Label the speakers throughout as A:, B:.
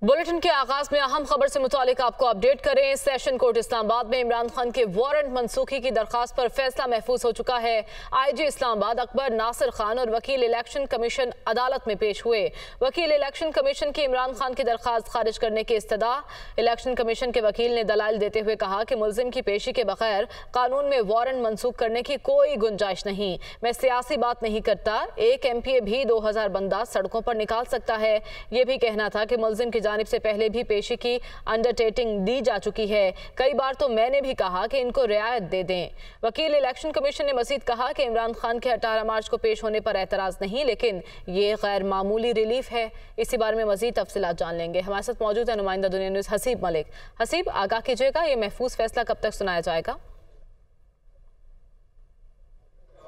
A: Bulletin के आगाज में अहम खबर से मुतालिक आपको अपडेट करें। सेशन कोर्ट इस्लामाबाद में इमरान खान के वारंट मनसूखी की दरखास्त पर फैसला महफूज हो चुका है। आईजी इस्लामाबाद अकबर नासिर खान और वकील इलेक्शन कमीशन अदालत में पेश हुए। वकील इलेक्शन कमीशन की इमरान खान की दरखास्त खारिज करने की इस्तदा। इलेक्शन कमीशन के वकील ने दलाइल देते हुए कहा कि मुल्जिम की पेशी के बगैर कानून में वारंट मनसूख करने की कोई गुंजाइश नहीं। मैं सियासी बात नहीं करता, एक MPA भी 2000 बंदा सड़कों पर निकाल सकता है। ये भी कहना था कि मुल्जिम की जानिब से पहले भी पेशी की अंडरटेकिंग दी जा चुकी है। कई बार तो मैंने भी कहा कि इनको रियायत दे दें। वकील इलेक्शन कमीशन ने मजीद कहा कि इमरान खान के 18 मार्च को पेश होने पर एतराज नहीं, लेकिन ये गैर मामूली रिलीफ है। इसी बारे में मजीद तफसीलात जान लेंगे। हमारे साथ मौजूद है नुमाइंदा दुनिया न्यूज़ हसीब मलिक। हसीब, आगाह कीजिएगा, ये महफूज फैसला कब तक सुनाया जाएगा?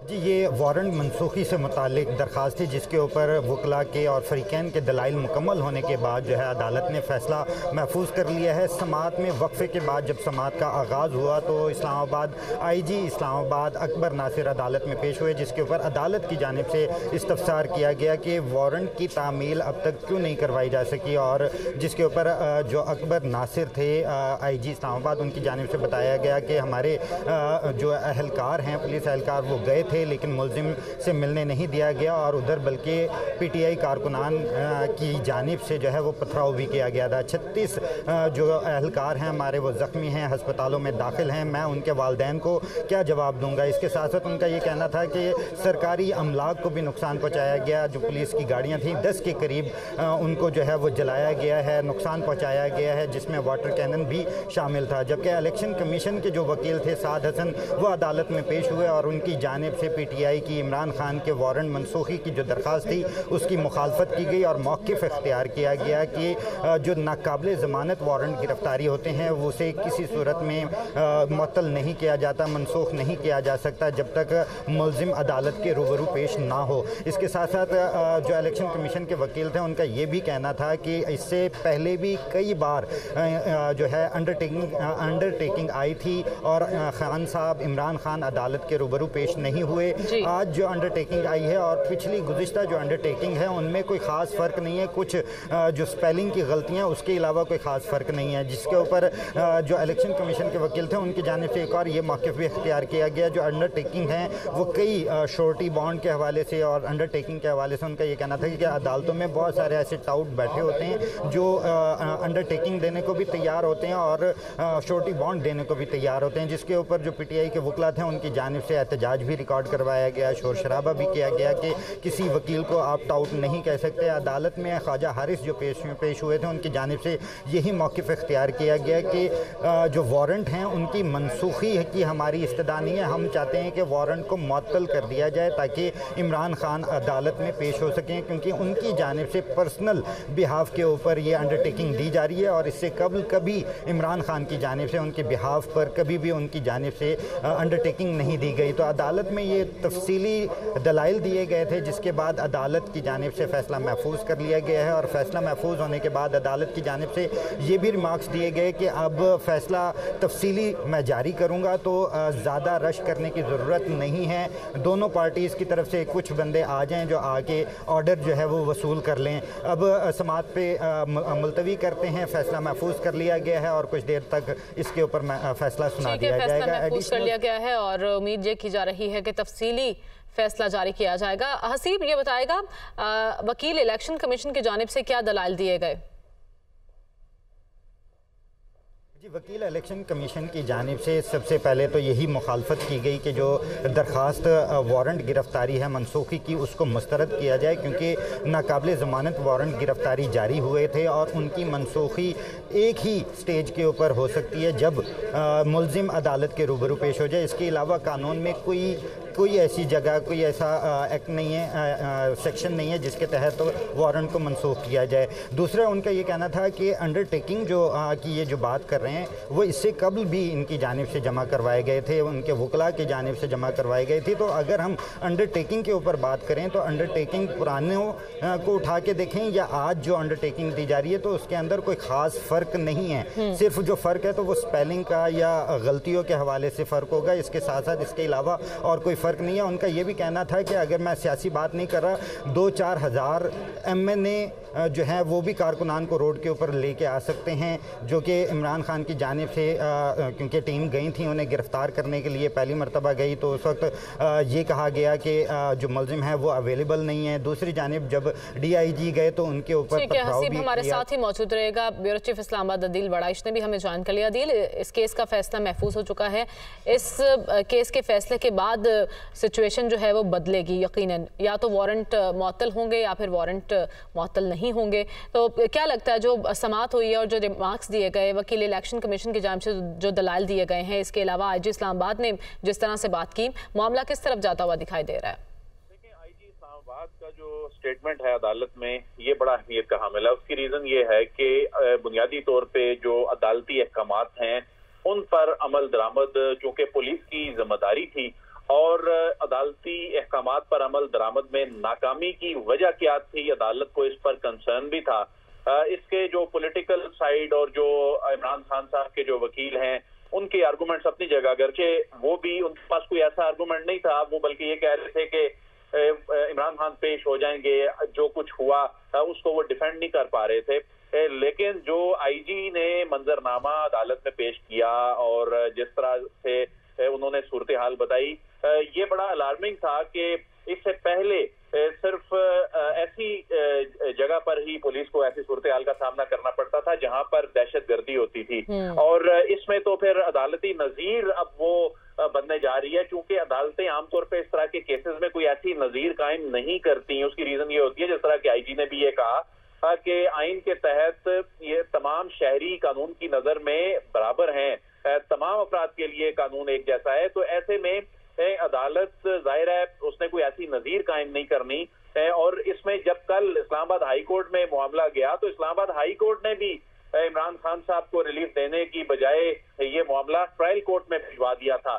B: जी, ये वारंट मनसूखी से मुतालिक दरख्वास्त थी जिसके ऊपर वकला के और फरीकैन के दलाइल मुकम्मल होने के बाद जो है अदालत ने फ़ैसला महफूज कर लिया है। समाअत में वक्फे के बाद जब समाअत का आगाज़ हुआ तो इस्लामाबाद IG इस्लामाबाद अकबर नासिर अदालत में पेश हुए, जिसके ऊपर अदालत की जानिब से इस्तफसार किया गया कि वारंट की तामील अब तक क्यों नहीं करवाई जा सकी, और जिसके ऊपर जो अकबर नासिर थे IG इस्लामाबाद, उनकी जानिब से बताया गया कि हमारे जो अहलकार हैं, पुलिस अहलकार, वो गए थे लेकिन मुल्जिम से मिलने नहीं दिया गया और उधर बल्कि PTI कारकुनान की जानिब से जो है वो पथराव भी किया गया था। 36 जो अहलकार हैं हमारे वो ज़ख्मी हैं, हस्पतालों में दाखिल हैं। मैं उनके वालिदैन को क्या जवाब दूंगा। इसके साथ साथ उनका ये कहना था कि सरकारी अमलाक को भी नुकसान पहुँचाया गया। जो पुलिस की गाड़ियाँ थीं 10 के करीब उनको जो है वो जलाया गया है, नुकसान पहुँचाया गया है, जिसमें वाटर कैनन भी शामिल था। जबकि इलेक्शन कमीशन के जो वकील थे साद हसन, वो अदालत में पेश हुए और उनकी जानिब से PTI की इमरान खान के वारंट मनसूखी की जो दरख्वास्त थी उसकी मुखालफत की गई और मौक़िफ़ इख्तियार किया गया कि जो नाकाबिल ज़मानत वारंट गिरफ्तारी होते हैं वो उसे किसी सूरत में मुअत्तल नहीं किया जाता, मनसूख नहीं किया जा सकता जब तक मुल्जिम अदालत के रूबरू पेश ना हो। इसके साथ साथ जो इलेक्शन कमीशन के वकील थे उनका ये भी कहना था कि इससे पहले भी कई बार जो है अंडरटेकिंग आई थी और खान साहब इमरान खान अदालत के रूबरू पेश नहीं हुए। आज जो अंडरटेकिंग आई है और पिछली गुज़िश्ता जो अंडरटेकिंग है उनमें कोई ख़ास फ़र्क नहीं है। कुछ जो स्पेलिंग की गलतियां, उसके अलावा कोई ख़ास फ़र्क नहीं है, जिसके ऊपर जो इलेक्शन कमीशन के वकील थे उनकी जानिब से एक और ये मौक़िफ़ भी इख्तियार किया गया। जो अंडरटेकिंग है वो कई श्योरिटी बॉन्ड के हवाले से और अंडरटेकिंग के हवाले से उनका ये कहना था कि अदालतों में बहुत सारे ऐसे टाउट बैठे होते हैं जो अंडरटेकिंग देने को भी तैयार होते हैं और श्योरिटी बॉन्ड देने को भी तैयार होते हैं, जिसके ऊपर जो PTI के वकला थे उनकी जानिब से एहतजाज भी रिकॉर्ड करवाया गया, शोर शराबा भी किया गया कि किसी वकील को आप टाउट नहीं कह सकते। अदालत में ख्वाजा हारिस जो पेश हुए थे उनकी जानिब से यही मौक़िफ़ इख्तियार किया गया कि जो वारंट हैं उनकी मनसूखी की हमारी इस्तदा नहीं है। हम चाहते हैं कि वारंट को मुअत्तल कर दिया जाए ताकि इमरान खान अदालत में पेश हो सकें, क्योंकि उनकी जानिब से पर्सनल बिहाफ के ऊपर ये अंडरटेकिंग दी जा रही है और इससे कभी इमरान खान की जानिब से उनके बिहाफ पर कभी भी उनकी जानिब से अंडरटेकिंग नहीं दी गई। तो अदालत में ये तफसीली दलाइल दिए गए थे, जिसके बाद अदालत की जानिब से फ़ैसला महफूज कर लिया गया है और फ़ैसला महफूज होने के बाद अदालत की जानिब से ये भी रिमार्क्स दिए गए कि अब फ़ैसला तफसीली मैं जारी करूँगा, तो ज़्यादा रश करने की ज़रूरत नहीं है। दोनों पार्टीज़ की तरफ से कुछ बंदे आ जाएँ जो आके ऑर्डर जो है वो वसूल कर लें। अब समाअत पे मुलतवी करते हैं, फ़ैसला महफूज कर लिया गया है और कुछ देर तक इसके ऊपर फ़ैसला सुना दिया जाएगा।
A: महफूज कर लिया गया है और उम्मीद ये की जा रही है कि तफसीली फैसला जारी किया जाएगा। हसीब, ये बताएगा वकील इलेक्शन कमीशन की जानिब से क्या दलाइल दिए गए?
B: जी, वकील इलेक्शन कमीशन की जानिब से सबसे पहले तो यही मुखालफत की गई कि जो दरख्वास्त वारंट गिरफ्तारी है मनसूखी की उसको मुस्तरद किया जाए, क्योंकि नाकाबिल ज़मानत वारंट गिरफ्तारी जारी हुए थे और उनकी मनसूखी एक ही स्टेज के ऊपर हो सकती है जब मुल्जिम अदालत के रूबरू पेश हो जाए। इसके अलावा कानून में कोई ऐसी जगह, कोई ऐसा एक्ट नहीं है, सेक्शन नहीं है जिसके तहत तो वारंट को मनसूख किया जाए। दूसरा उनका ये कहना था कि अंडरटेकिंग की ये जो बात कर रहे हैं वो इससे कबल भी इनकी जानिब से जमा करवाए गए थे, उनके वकला की जानिब से जमा करवाई गई थी। तो अगर हम अंडरटेकिंग के ऊपर बात करें तो अंडरटेकिंग पुरानों को उठा के देखें या आज जो अंडरटेकिंग दी जा रही है तो उसके अंदर कोई ख़ास फ़र्क नहीं है। सिर्फ जो फ़र्क है तो वो स्पेलिंग का या गलतियों के हवाले से फ़र्क होगा, इसके साथ साथ इसके अलावा और कोई फ़र्क नहीं है। उनका ये भी कहना था कि अगर मैं सियासी बात नहीं कर रहा, 2-4 हज़ार MNA जो है वो भी कारकुनान को रोड के ऊपर लेके आ सकते हैं, जो कि इमरान खान की जानिब से क्योंकि टीम गई थी उन्हें गिरफ्तार करने के लिए, पहली मरतबा गई तो उस वक्त ये कहा गया कि जो मुलजिम है वो अवेलेबल नहीं है। दूसरी जानिब जब DIG गए तो उनके ऊपर पथराव भी
A: हमारे साथ ही मौजूद रहेगा। ब्यूरो चीफ इस्लामाबाद अदील बड़ाइश ने भी हमें जान कर लिया। अदील, इस केस का फैसला महफूज हो चुका है, इस केस के फैसले के बाद सिचुएशन जो है वो बदलेगी यकीनन, या तो वारंट मुअत्तल होंगे या फिर वारंट मुअत्तल नहीं होंगे। तो क्या लगता है जो समाअत हुई है और जो रिमार्क्स दिए गए वकील इलेक्शन कमीशन की जानिब से जो दलाइल दिए गए हैं, इसके अलावा IG इस्लामाबाद ने जिस तरह से बात की, मामला किस तरफ जाता हुआ दिखाई दे रहा है?
C: IG इस्लामाबाद का जो स्टेटमेंट है अदालत में, ये बड़ा अहमियत का हामिल है। उसकी रीजन ये है कि बुनियादी तौर पे जो अदालती अहकामात हैं उन पर अमल दरामद, चूंकि पुलिस की जिम्मेदारी थी और अदालती अहकामात पर अमल दरामद में नाकामी की वजह क्या थी, अदालत को इस पर कंसर्न भी था। इसके जो पॉलिटिकल साइड और जो इमरान खान साहब के जो वकील हैं उनके आर्गूमेंट्स अपनी जगह, अगरचे वो भी उनके पास कोई ऐसा आर्गूमेंट नहीं था, वो बल्कि ये कह रहे थे कि इमरान खान पेश हो जाएंगे, जो कुछ हुआ उसको वो डिफेंड नहीं कर पा रहे थे। लेकिन जो IG ने मंजरनामा अदालत में पेश किया और जिस तरह से उन्होंने सूरत हाल बताई, ये बड़ा अलार्मिंग था कि इससे पहले सिर्फ ऐसी जगह पर ही पुलिस को ऐसी सूरत हाल का सामना करना पड़ता था जहां पर दहशतगर्दी होती थी, और इसमें तो फिर अदालती नजीर अब वो बनने जा रही है। चूंकि अदालतें आमतौर पर इस तरह के केसेस में कोई ऐसी नजीर कायम नहीं करती, उसकी रीजन ये होती है, जिस तरह के IG ने भी ये कहा कि आइन के तहत ये तमाम शहरी कानून की नजर में बराबर हैं, तमाम अफराद के लिए कानून एक जैसा है। तो ऐसे में अदालत जाहिर है उसने कोई ऐसी नजीर कायम नहीं करनी, और इसमें जब कल इस्लामाबाद हाई कोर्ट में मामला गया तो इस्लामाबाद हाई कोर्ट ने भी इमरान खान साहब को रिलीफ देने की बजाय ये मामला ट्रायल कोर्ट में भिजवा दिया था।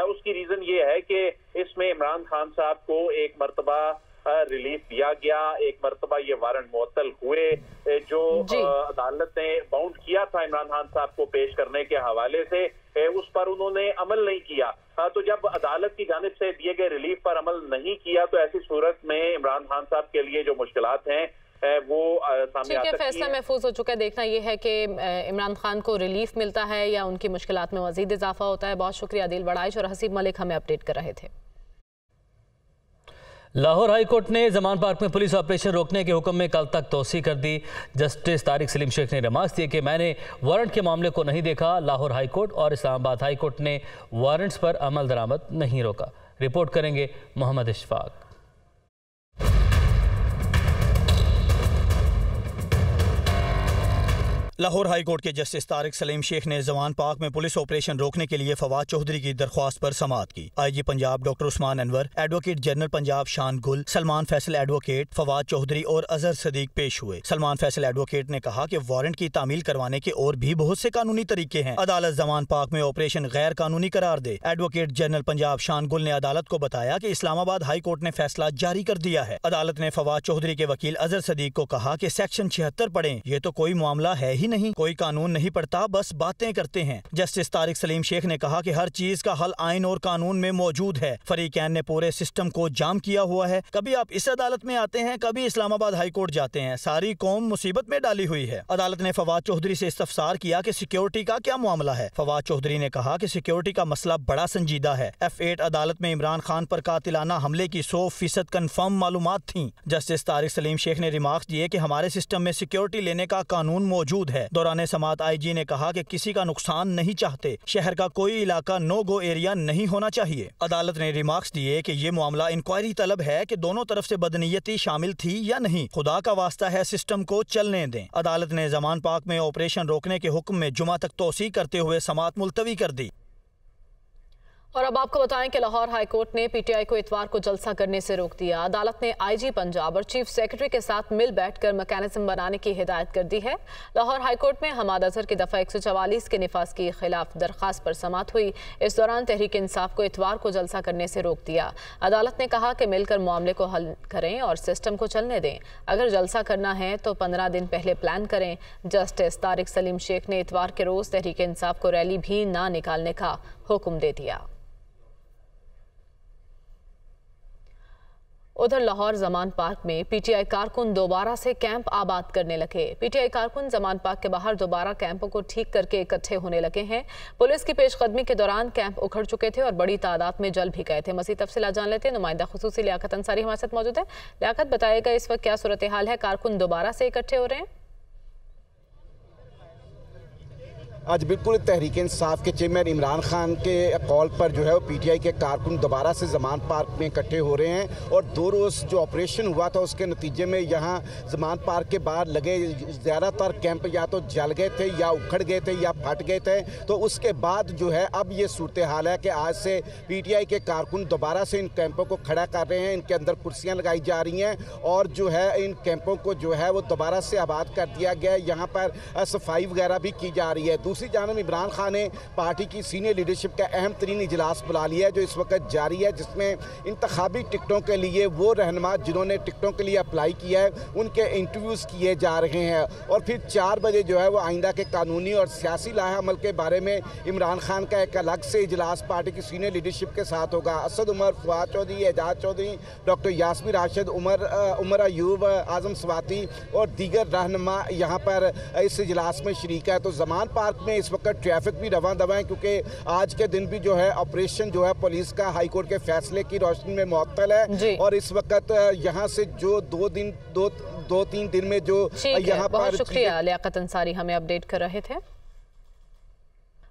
C: उसकी रीजन ये है कि इसमें इमरान खान साहब को एक मरतबा रिलीफ दिया गया, एक मरतबा ये वारंट मुअत्तल हुए, जो अदालत ने बाउंड किया था इमरान खान साहब को पेश करने के हवाले से, उस पर उन्होंने अमल नहीं किया। तो जब अदालत की जानिब से दिए गए रिलीफ पर अमल नहीं किया तो ऐसी सूरत में इमरान खान साहब के लिए जो मुश्किलात हैं वो सामने आ सकती है।
A: फैसला महफूज हो चुका है, देखना यह है कि इमरान खान को रिलीफ मिलता है या उनकी मुश्किलात में मजीद इजाफा होता है। बहुत शुक्रिया अदील बड़ाइश और हसीब मलिक हमें अपडेट कर रहे थे।
D: लाहौर हाई कोर्ट ने जमान पार्क में पुलिस ऑपरेशन रोकने के हुक्म में कल तक तोसी कर दी। जस्टिस तारिक सलीम शेख ने रिमार्क्स दिए कि मैंने वारंट के मामले को नहीं देखा। लाहौर हाई कोर्ट और इस्लामाबाद हाई कोर्ट ने वारंट्स पर अमल दरामद नहीं रोका। रिपोर्ट करेंगे मोहम्मद इशफाक।
E: लाहौर हाई कोर्ट के जस्टिस तारिक सलीम शेख ने जवान पार्क में पुलिस ऑपरेशन रोकने के लिए फवाद चौधरी की दरख्वास्त पर समाअत की। IG Punjab doctor Usman Anwar, advocate general Punjab शान गुल, सलमान फैसल एडवोकेट, फवाद चौधरी और अजहर सदीक पेश हुए। सलमान फैसल एडवोकेट ने कहा कि वारंट की तामील करवाने के और भी बहुत से कानूनी तरीके हैं, अदालत जवान पार्क में ऑपरेशन गैर कानूनी करार दे। एडवोकेट जनरल पंजाब शान गुल ने अदालत को बताया कि इस्लामाबाद हाई कोर्ट ने फैसला जारी कर दिया है। अदालत ने फवाद चौधरी के वकील अजहर सदीक को कहा कि सेक्शन 76 पढ़ें, ये तो कोई मामला है ही नहीं, कोई कानून नहीं पढ़ता, बस बातें करते हैं। जस्टिस तारिक सलीम शेख ने कहा कि हर चीज का हल आइन और कानून में मौजूद है। फरीकैन ने पूरे सिस्टम को जाम किया हुआ है, कभी आप इस अदालत में आते हैं, कभी इस्लामाबाद हाई कोर्ट जाते हैं, सारी कौम मुसीबत में डाली हुई है। अदालत ने फवाद चौधरी से इस्तफसार किया कि सिक्योरिटी का क्या मामला है। फवाद चौधरी ने कहा कि सिक्योरिटी का मसला बड़ा संजीदा है। F8 अदालत में इमरान खान पर कातिलाना हमले की 100% कन्फर्म मालूमात थी। जस्टिस तारिक सलीम शेख ने रिमार्क्स दिए कि हमारे सिस्टम में सिक्योरिटी लेने का कानून मौजूद है। दौरान समाअत IG ने कहा कि किसी का नुकसान नहीं चाहते, शहर का कोई इलाका नो गो एरिया नहीं होना चाहिए। अदालत ने रिमार्क्स दिए कि ये मामला इंक्वायरी तलब है कि दोनों तरफ से बदनीयती शामिल थी या नहीं, खुदा का वास्ता है सिस्टम को चलने दें। अदालत ने जमान पार्क में ऑपरेशन रोकने के हुक्म में जुमा तक तोसी करते हुए समाअत मुलतवी कर दी।
A: और अब आपको बताएं कि लाहौर हाई कोर्ट ने PTI को इतवार को जलसा करने से रोक दिया। अदालत ने IG पंजाब और चीफ सेक्रेटरी के साथ मिल बैठकर मैकेनिज्म बनाने की हिदायत कर दी है। लाहौर हाई कोर्ट में हमाद अजहर की दफ़ा 144 के निफाज के खिलाफ दरखास्त पर समाअत हुई। इस दौरान तहरीक इंसाफ को इतवार को जलसा करने से रोक दिया। अदालत ने कहा कि मिलकर मामले को हल करें और सिस्टम को चलने दें। अगर जलसा करना है तो 15 दिन पहले प्लान करें। जस्टिस तारिक सलीम शेख ने इतवार के रोज़ तहरीक इंसाफ को रैली भी ना निकालने का हुक्म दे दिया। उधर लाहौर जमान पार्क में पीटीआई कारकुन दोबारा से कैंप आबाद करने लगे। पीटीआई कारकुन जमान पार्क के बाहर दोबारा कैंपों को ठीक करके इकट्ठे होने लगे हैं। पुलिस की पेशकदमी के दौरान कैंप उखड़ चुके थे और बड़ी तादाद में जल भी गए थे। मज़ीद तफसीलात जान लेते हैं। नुमाइंदा खुसूसी लियाकत अंसारी हमारे साथ मौजूद है। लियाकत, बताएगा इस वक्त क्या सूरत हाल है, कारकुन दोबारा से इकट्ठे हो रहे हैं?
F: आज बिल्कुल तहरीक इंसाफ के चेयरमैन इमरान खान के कॉल पर जो है वो पीटीआई के कारकुन दोबारा से जमान पार्क में इकट्ठे हो रहे हैं और 2 रोज़ जो ऑपरेशन हुआ था उसके नतीजे में यहाँ जमान पार्क के बाहर लगे ज़्यादातर कैंप या तो जल गए थे या उखड़ गए थे या फट गए थे। तो उसके बाद जो है अब ये सूरत हाल है कि आज से पीटीआई के कारकुन दोबारा से इन कैंपों को खड़ा कर रहे हैं। इनके अंदर कुर्सियाँ लगाई जा रही हैं और जो है इन कैंपों को जो है वो दोबारा से आबाद कर दिया गया है। यहाँ पर सफाई वगैरह भी की जा रही है। दूसरी जानब इमरान खान ने पार्टी की सीनियर लीडरशिप का अहम तरीन इजलास बुला लिया है जो इस वक्त जारी है, जिसमें इंतखाबी टिकटों के लिए वो रहनुमा जिन्होंने टिकटों के लिए अप्लाई किया है उनके इंटरव्यूज़ किए जा रहे हैं। और फिर 4 बजे जो है वो आइंदा के कानूनी और सियासी लाहे अमल के बारे में इमरान खान का एक अलग से इजलास पार्टी की सीनियर लीडरशिप के साथ होगा। असद उमर, फवाद चौधरी, एजाज चौधरी, डॉक्टर यास्मीन राशिद, उमर अयूब, आजम स्वाति और दीगर रहनुमा यहाँ पर इस इजलास में शरीक है। तो जमान पार्क में इस वक्त ट्रैफिक भी रवां दवा है क्योंकि आज के दिन भी जो है ऑपरेशन जो है पुलिस का हाई कोर्ट के फैसले की रोशनी में मुअत्तल है और इस वक्त यहाँ से जो 2-3 दिन में जो यहाँ पर।
A: शुक्रिया लियाकत अंसारी, हमें अपडेट कर रहे थे।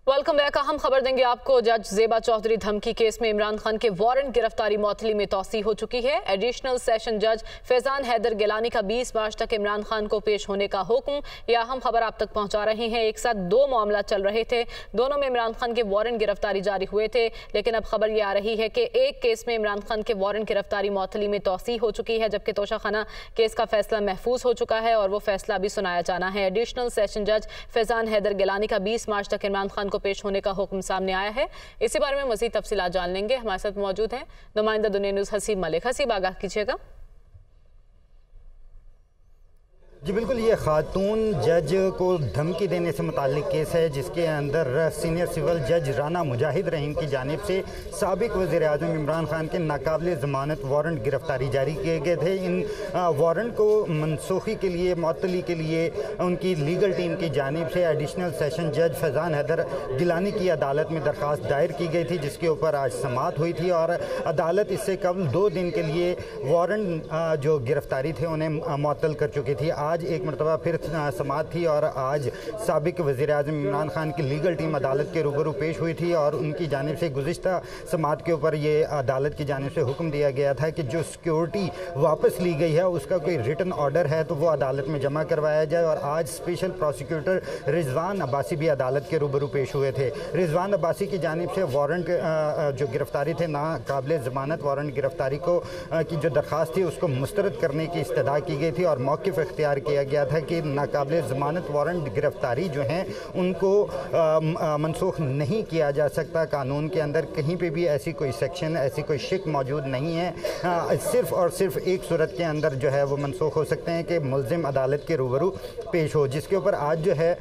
A: Welcome back. हम खबर देंगे आपको, जज ज़ेबा चौधरी धमकी केस में इमरान खान के वारंट गिरफ्तारी मौतली में तौसी हो चुकी है। एडिशनल सेशन जज फैजान हैदर गिलानी का 20 मार्च तक इमरान खान को पेश होने का हुक्म। या हम खबर आप तक पहुंचा रहे हैं। एक साथ 2 मामला चल रहे थे, दोनों में इमरान खान के वारंट गिरफ्तारी जारी हुए थे, लेकिन अब खबर यह आ रही है कि एक केस में इमरान खान के वारंट गिरफ्तारी मौतली में तौसी हो चुकी है, जबकि तोशाखाना केस का फैसला महफूज हो चुका है और वो फैसला अभी सुनाया जाना है। एडिशनल सेशन जज फैजान हैदर गिलानी का 20 मार्च तक इमरान खान को पेश होने का हुक्म सामने आया है। इसी बारे में मजीद तफसीलात जान लेंगे। हमारे साथ मौजूद हैं नुमाइंदा दुनिया न्यूज़ हसीब मलिक। हसीब, आगाह कीजिएगा।
B: जी बिल्कुल, ये खातून जज को धमकी देने से मुताल्लिक केस है जिसके अंदर सीनियर सिविल जज राना मुजाहिद रहीम की जानिब से साबिक वज़ीर-ए-आज़म इमरान खान के नाकाबिल ज़मानत वारंट गिरफ्तारी जारी किए गए थे। इन वारंट को मनसूखी के लिए, मुअत्तली के लिए उनकी लीगल टीम की जानिब से एडिशनल सेशन जज फैजान हैदर गिलानी की अदालत में दरख्वास्त दायर की गई थी, जिसके ऊपर आज समाअत हुई थी और अदालत इससे कबल 2 दिन के लिए वारंट जो गिरफ्तारी थे उन्हें मुअत्तल कर चुकी थी। आज एक मरतबा फिर समाअत थी और आज साबिक वज़ीर-ए-आज़म इमरान खान की लीगल टीम अदालत के रूबरू पेश हुई थी और उनकी जानिब से गुज़िश्ता समाअत के ऊपर ये अदालत की जानिब से हुक्म दिया गया था कि जो सिक्योरिटी वापस ली गई है उसका कोई रिटन ऑर्डर है तो वो अदालत में जमा करवाया जाए। और आज स्पेशल प्रोसिक्यूटर रिजवान अब्बासी भी अदालत के रूबरू पेश हुए थे। रिजवान अब्बासी की जानिब से वारंट जो गिरफ्तारी थे, नाकाबिल ज़मानत वारंट गिरफ्तारी को की जो दरख्वास्त थी उसको मुस्तरद करने की इस्तदा की गई थी और मौक़िफ़ इख्तियार किया गया था कि नाकाबिल ज़मानत वारंट गिरफ्तारी जो हैं उनको मनसूख नहीं किया जा सकता। कानून के अंदर कहीं पे भी ऐसी कोई सेक्शन, ऐसी कोई शिक मौजूद नहीं है। सिर्फ़ और सिर्फ एक सूरत के अंदर जो है वो मनसूख हो सकते हैं कि मुल्ज़िम अदालत के रूबरू पेश हो, जिसके ऊपर आज जो है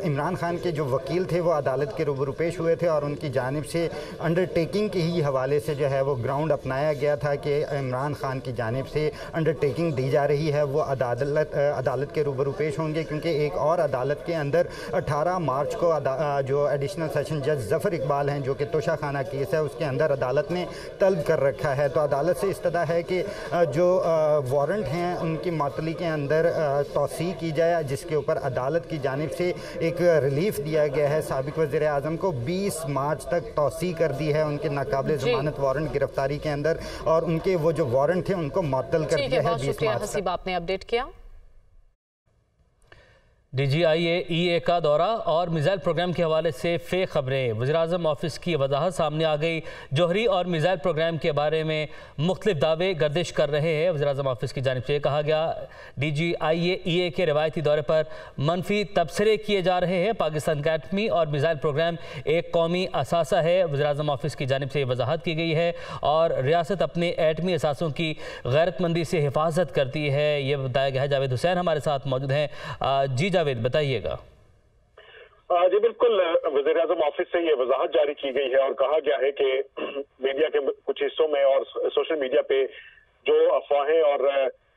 B: इमरान खान के जो वकील थे वो अदालत के रूबरू पेश हुए थे और उनकी जानिब से अंडरटेकिंग के ही हवाले से जो है वो ग्राउंड अपनाया गया था कि इमरान खान की जानिब से अंडरटेकिंग दी जा रही है, वो अदालत के रूबरू पेश होंगे, क्योंकि एक और अदालत के अंदर 18 मार्च को जो एडिशनल सेशन जज जफ़र इकबाल हैं जो कि तोशाखाना केस है उसके अंदर अदालत ने तलब कर रखा है। तो अदालत से इस्तदा है कि जो वारंट हैं उनकी मुअत्तली के अंदर तौसी की जाए, जिसके ऊपर अदालत की जानिब से एक रिलीफ दिया गया है। साबिक वज़ीर-ए-आज़म को 20 मार्च तक तौसी कर दी है उनके नाकाबिल ज़मानत वारंट गिरफ्तारी के अंदर और उनके वो जो वारंट थे उनको मुअत्तल कर दिया है 20 मार्च तक।
A: आपने अपडेट किया।
D: DGIA का दौरा और मिसाइल प्रोग्राम के हवाले से फेक खबरें। वज़ीर-ए-आज़म ऑफिस की वजाहत सामने आ गई। जौहरी और मिसाइल प्रोग्राम के बारे में मुख्तलिफ दावे गर्दिश कर रहे हैं। वज़ीर-ए-आज़म ऑफिस की जानिब से कहा गया DGIA के रवायती दौरे पर मनफी तबसरे किए जा रहे हैं। पाकिस्तान का एटमी और मिसाइल प्रोग्राम एक कौमी असासा है। वज़ीर-ए-आज़म ऑफिस की जानिब से वजाहत की गई है और रियासत अपने एटमी असासों की गैरतमंदी से हिफाजत करती है, ये बताया गया है। जावेद हुसैन हमारे साथ मौजूद हैं। जी बताइएगा।
G: जी बिल्कुल, वज़ीर-ए-आज़म ऑफिस से ये वजाहत जारी की गई है और कहा गया है कि मीडिया के कुछ हिस्सों में और सोशल मीडिया पे जो अफवाहें और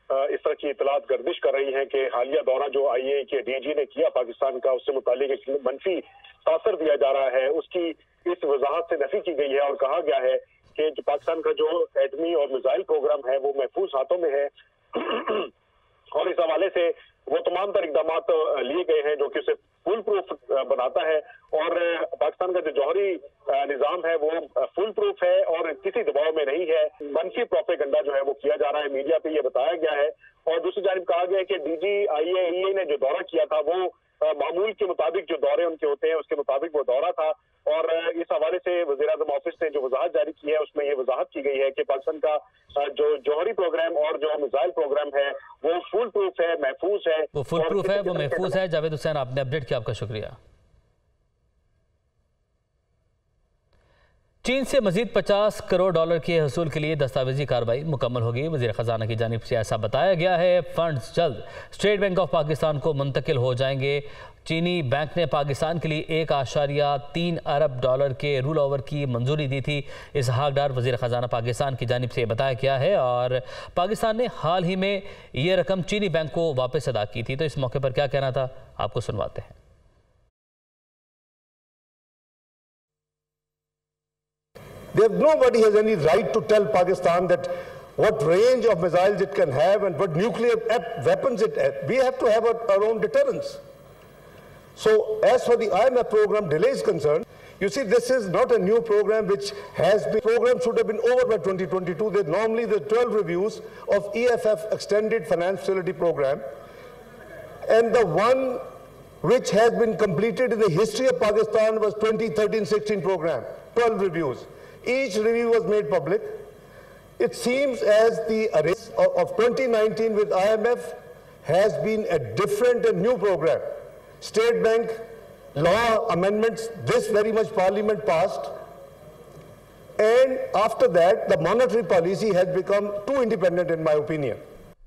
G: इस तरह की इतलात गर्दिश कर रही हैं कि हालिया दौरा जो IAEA के DG ने किया पाकिस्तान का, उससे मुतालिक एक मनफी तासर दिया जा रहा है, उसकी इस वजाहत से नफी की गई है और कहा गया है कि जो पाकिस्तान का जो एटमी और मिसाइल प्रोग्राम है वो महफूज हाथों में है और इस हवाले से वो तमाम तर इकदाम लिए गए हैं जो कि उसे फुल प्रूफ बनाता है और पाकिस्तान का जो जौहरी निजाम है वो फुल प्रूफ है और किसी दबाव में नहीं है। मनफी प्रोपेगेंडा जो है वो किया जा रहा है, मीडिया पे ये बताया गया है। और दूसरी जानिब कहा गया है कि DG IAEA ने जो दौरा किया था वो मामूल के मुताबिक जो दौरे उनके होते हैं उसके मुताबिक वो दौरा था और इस हवाले से वज़ीर-ए-आज़म ऑफिस ने जो वजाहत जारी की है उसमें ये वजाहत की गई है कि पाकिस्तान का जो जौहरी प्रोग्राम और जो मिसाइल प्रोग्राम है वो फुल प्रूफ है, महफूज है,
D: वो फुल प्रूफ है, वो महफूज है। जावेद हुसैन, आपने अपडेट किया, आपका शुक्रिया। चीन से मजीद 50 करोड़ डॉलर के हसूल के लिए दस्तावेजी कार्रवाई मुकम्मल होगी। वज़ीर ख़जाना की जानिब से ऐसा बताया गया है। फंड्स जल्द स्टेट बैंक ऑफ पाकिस्तान को मुंतकिल हो जाएंगे। चीनी बैंक ने पाकिस्तान के लिए 1.3 अरब डॉलर के रूल ओवर की मंजूरी दी थी। इसहाक डार, वज़ीर ख़जाना पाकिस्तान की जानिब से बताया गया है और पाकिस्तान ने हाल ही में ये रकम चीनी बैंक को वापस अदा की थी। तो इस मौके पर क्या कहना था, आपको सुनवाते हैं।
H: Nobody has any right to tell Pakistan that what range of missiles it can have and what nuclear weapons it has. We have to have our own deterrence. So as for the IMF program delay is concerned, you see this is not a new program which has been, program should have been over by 2022. There's normally the 12 reviews of EFF Extended Finance Facility Program, and the one which has been completed in the history of Pakistan was 2013-16 program, 12 reviews. Each review was made public. It seems as the arrest of 2019 with IMF has been a different and new program. State Bank law amendments, this very much Parliament passed, and after that the monetary policy has become too independent in my opinion.